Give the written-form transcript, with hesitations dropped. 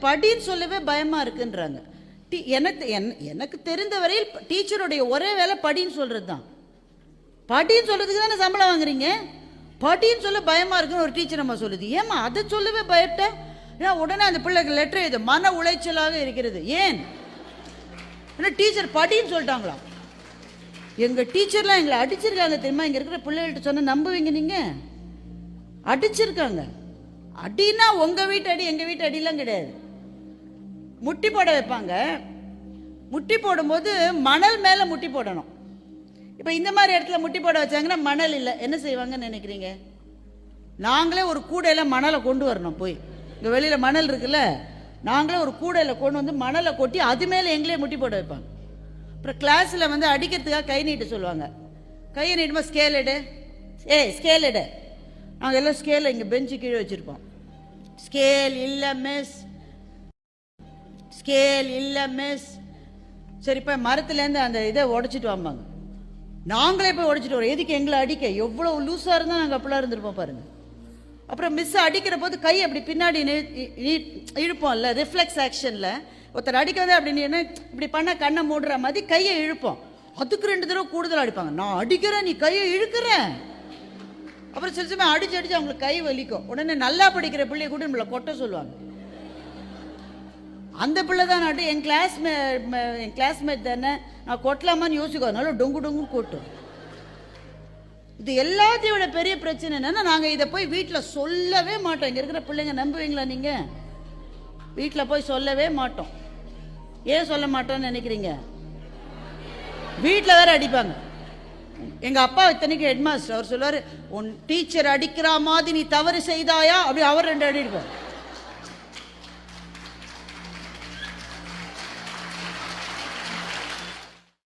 படின்னு சொல்லவே பயமா இருக்குன்றாங்க. எனக்கு தெரிந்த வரையில் டீச்சருடைய ஒரே வேலை படின்னு சொல்றது தான். படின்னு சொல்றதுக்கு தானே சம்பளம் வாங்குறீங்க. படின்னு சொல்ல பயமா இருக்குன்னு ஒரு டீச்சர் நம்ம சொல்லுது. ஏமா அதை சொல்லவே பயப்பட்ட? ஏன்னா உடனே அந்த பிள்ளைக்கு லெட்டர் எழுது, மன உளைச்சலாக இருக்கிறது. ஏன் டீச்சர் படின்னு சொல்லிட்டாங்களா? எங்க டீச்சர்லாம் எங்களை அடிச்சிருக்காங்க தெரியுமா? இங்க இருக்கிற பிள்ளைகள்கிட்ட சொன்ன நம்புவீங்க நீங்க? அடிச்சிருக்காங்க. அடினா உங்க வீட்டு அடி எங்க வீட்டு அடிலாம் கிடையாது. முட்டி போட வைப்பாங்க. முட்டி போடும்போது மணல் மேல முட்டி போடணும். இப்ப இந்த மாதிரி இடத்துல முட்டி போட வச்சாங்கன்னா மணல் இல்லை, என்ன செய்வாங்கன்னு நினைக்கிறீங்க? நாங்களே ஒரு கூடையில மணலை கொண்டு வரணும். போய் இங்க வெளியில மணல் இருக்குல்ல, நாங்களே ஒரு கூடையில கொண்டு வந்து மணலை கொட்டி அது மேல எங்களே முட்டி போட வைப்பாங்க. அப்புறம் கிளாஸ்ல வந்து அடிக்கிறதுக்காக கை நீட்ட சொல்லுவாங்க. கையை நீட்டுமா ஸ்கேல் எடு, ஸ்கேல் எடு. நாங்கள் எல்லாம் ஸ்கேலை இங்கே பெஞ்சு கீழே வச்சுருப்போம். ஸ்கேல் இல்லை மிஸ், ஸ்கேல் இல்லை மிஸ். சரி இப்போ மரத்துலேருந்து அந்த இதை உடச்சிட்டு வாம்பாங்க. நாங்களே போய் உடச்சிட்டு வரோம். எதுக்கு எங்களை அடிக்க? எவ்வளோ லூஸாக இருந்தால் நாங்கள் அப்படிலாம் இருந்திருப்போம் பாருங்க. அப்புறம் மிஸ் அடிக்கிற போது கை அப்படி பின்னாடி இழுப்போம்ல, ரிஃப்ளெக்ஸ் ஆக்ஷனில். ஒருத்தர் அடிக்காத அப்படின்னு இப்படி பண்ண கண்ணை மூடுற மாதிரி கையை இழுப்போம். அதுக்கு 2 தடவை கூடுதல் அடிப்பாங்க. நான் அடிக்கிறேன், நீ கையை இழுக்கிறேன். அப்புறம் சில சமயம் அடிச்சு அடிச்சு அவங்களுக்கு கை வலிக்கும். உடனே நல்லா படிக்கிற பிள்ளைய கூட நம்மளை கொட்ட சொல்லுவாங்க. அந்த பிள்ளை தான் நாட்டு என் கிளாஸ்மேட் தானே, நான் கொட்டலாமான்னு யோசிக்கும். அதனால டொங்கு டொங்கு கொட்டும். இது எல்லாத்தையும் விட பெரிய பிரச்சனை என்னன்னா, நாங்கள் இதை போய் வீட்டில் சொல்லவே மாட்டோம். இங்கே இருக்கிற பிள்ளைங்க நம்புவீங்களா நீங்கள்? வீட்டில் போய் சொல்லவே மாட்டோம். ஏன் சொல்ல மாட்டோம்னு நினைக்கிறீங்க? வீட்டில் வேற அடிப்பாங்க. எங்க அப்பா இத்தனைக்கு ஹெட் மாஸ்டர். அவர் சொல்லுவாரு, உன் டீச்சர் அடிக்கிற மாதிரி நீ தவறு செய்தாயா? அப்படி அவர் 2 அடி அடிப்பார்.